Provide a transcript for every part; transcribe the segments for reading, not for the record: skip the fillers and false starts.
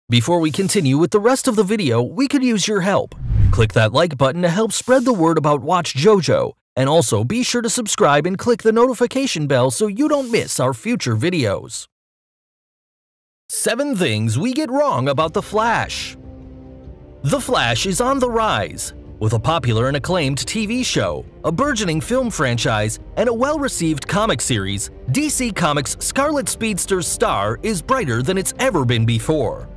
Before we continue with the rest of the video, we could use your help. Click that like button to help spread the word about Watchjojo, and also be sure to subscribe and click the notification bell so you don't miss our future videos. 7 things we get wrong about The Flash. The Flash is on the rise. With a popular and acclaimed TV show, a burgeoning film franchise, and a well-received comic series, DC Comics' Scarlet Speedster's star is brighter than it's ever been before.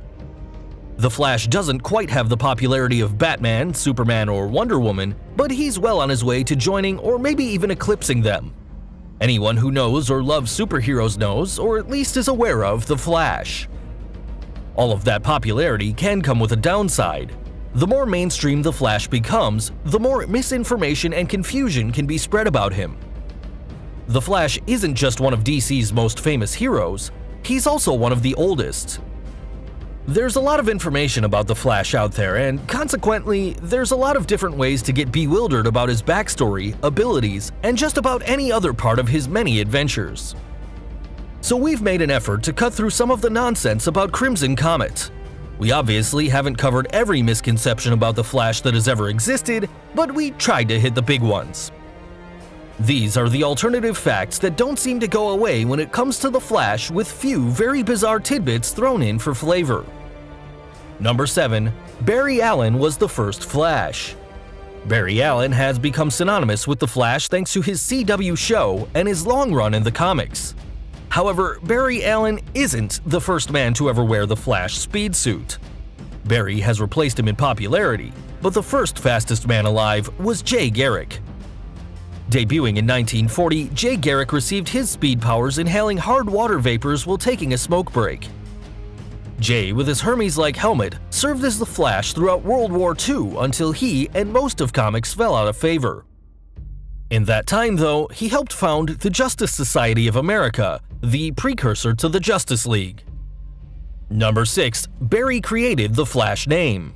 The Flash doesn't quite have the popularity of Batman, Superman, or Wonder Woman, but he's well on his way to joining or maybe even eclipsing them. Anyone who knows or loves superheroes knows, or at least is aware of, The Flash. All of that popularity can come with a downside. The more mainstream The Flash becomes, the more misinformation and confusion can be spread about him. The Flash isn't just one of DC's most famous heroes, he's also one of the oldest. There's a lot of information about the Flash out there, and consequently, there's a lot of different ways to get bewildered about his backstory, abilities, and just about any other part of his many adventures. So we've made an effort to cut through some of the nonsense about Crimson Comet. We obviously haven't covered every misconception about the Flash that has ever existed, but we tried to hit the big ones. These are the alternative facts that don't seem to go away when it comes to the Flash, with few very bizarre tidbits thrown in for flavor. Number 7. Barry Allen was the first Flash. Barry Allen has become synonymous with the Flash thanks to his CW show and his long run in the comics. However, Barry Allen isn't the first man to ever wear the Flash speed suit. Barry has replaced him in popularity, but the first fastest man alive was Jay Garrick. Debuting in 1940, Jay Garrick received his speed powers inhaling hard water vapors while taking a smoke break. Jay, with his Hermes-like helmet, served as the Flash throughout World War II until he and most of comics fell out of favor. In that time, though, he helped found the Justice Society of America, the precursor to the Justice League. Number 6. Barry created the Flash name.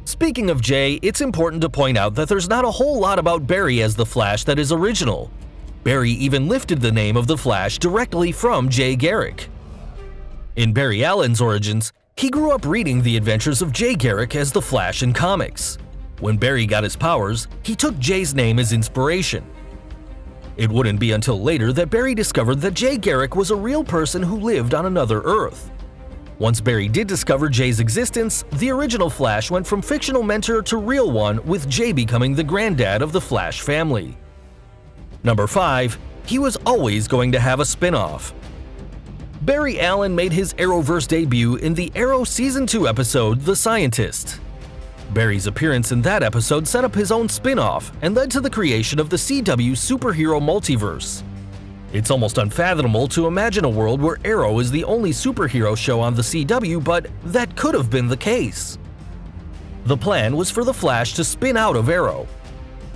Speaking of Jay, it's important to point out that there's not a whole lot about Barry as the Flash that is original. Barry even lifted the name of the Flash directly from Jay Garrick. In Barry Allen's origins, he grew up reading the adventures of Jay Garrick as the Flash in comics. When Barry got his powers, he took Jay's name as inspiration. It wouldn't be until later that Barry discovered that Jay Garrick was a real person who lived on another Earth. Once Barry did discover Jay's existence, the original Flash went from fictional mentor to real one, with Jay becoming the granddad of the Flash family. Number 5. He was always going to have a spin-off. Barry Allen made his Arrowverse debut in the Arrow Season 2 episode The Scientist. Barry's appearance in that episode set up his own spin-off and led to the creation of the CW superhero multiverse. It's almost unfathomable to imagine a world where Arrow is the only superhero show on the CW, but that could have been the case. The plan was for the Flash to spin out of Arrow.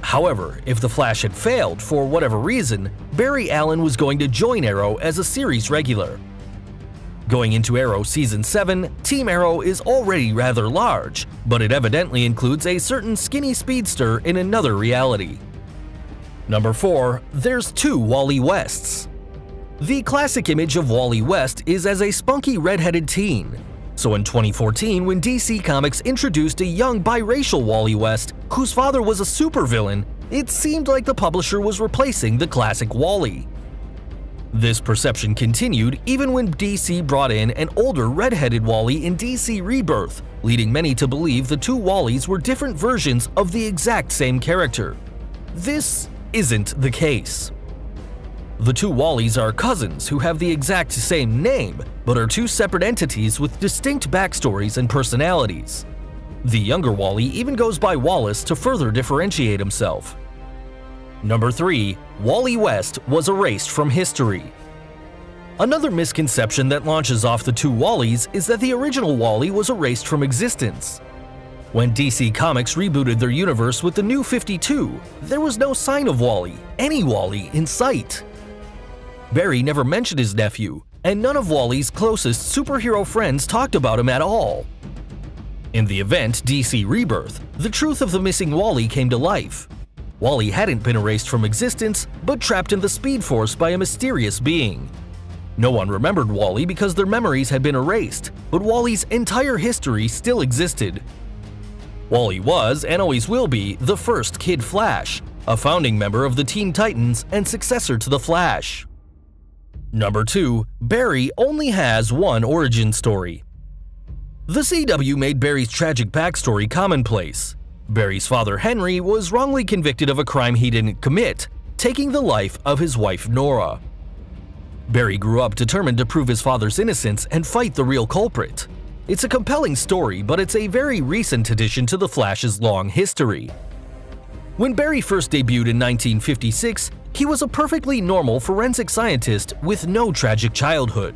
However, if the Flash had failed for whatever reason, Barry Allen was going to join Arrow as a series regular. Going into Arrow Season 7, Team Arrow is already rather large, but it evidently includes a certain skinny speedster in another reality. Number 4. There's 2 Wally Wests. The classic image of Wally West is as a spunky red-headed teen. So in 2014, when DC Comics introduced a young biracial Wally West, whose father was a supervillain, it seemed like the publisher was replacing the classic Wally. This perception continued even when DC brought in an older red-headed Wally in DC Rebirth, leading many to believe the 2 Wallys were different versions of the exact same character. This isn't the case. The 2 Wallys are cousins who have the exact same name, but are 2 separate entities with distinct backstories and personalities. The younger Wally even goes by Wallace to further differentiate himself. Number 3. Wally West was erased from history. Another misconception that launches off the 2 Wallys is that the original Wally was erased from existence. When DC Comics rebooted their universe with the New 52, there was no sign of Wally, any Wally, in sight. Barry never mentioned his nephew, and none of Wally's closest superhero friends talked about him at all. In the event DC Rebirth, the truth of the missing Wally came to life. Wally hadn't been erased from existence, but trapped in the Speed Force by a mysterious being. No one remembered Wally because their memories had been erased, but Wally's entire history still existed. Wally was, and always will be, the first Kid Flash, a founding member of the Teen Titans and successor to the Flash. Number 2. Barry only has one origin story. The CW made Barry's tragic backstory commonplace. Barry's father Henry was wrongly convicted of a crime he didn't commit, taking the life of his wife Nora. Barry grew up determined to prove his father's innocence and fight the real culprit. It's a compelling story, but it's a very recent addition to the Flash's long history. When Barry first debuted in 1956, he was a perfectly normal forensic scientist with no tragic childhood.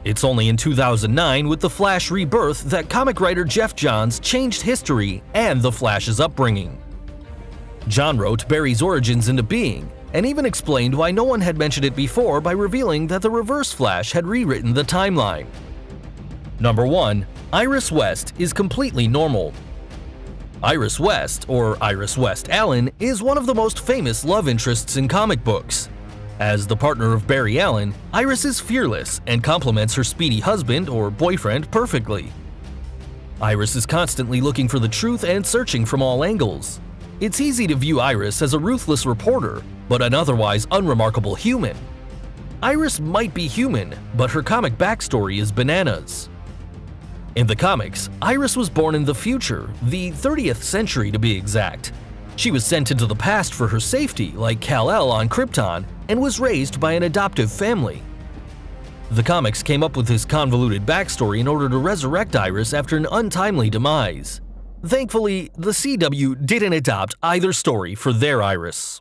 It's only in 2009 with the Flash Rebirth that comic writer Jeff Johns changed history and the Flash's upbringing. John wrote Barry's origins into being, and even explained why no one had mentioned it before by revealing that the Reverse Flash had rewritten the timeline. Number 1. Iris West is completely normal. Iris West, or Iris West Allen, is one of the most famous love interests in comic books. As the partner of Barry Allen, Iris is fearless and complements her speedy husband or boyfriend perfectly. Iris is constantly looking for the truth and searching from all angles. It's easy to view Iris as a ruthless reporter, but an otherwise unremarkable human. Iris might be human, but her comic backstory is bananas. In the comics, Iris was born in the future, the 30th century to be exact. She was sent into the past for her safety, like Kal-El on Krypton, and was raised by an adoptive family. The comics came up with this convoluted backstory in order to resurrect Iris after an untimely demise. Thankfully, the CW didn't adopt either story for their Iris.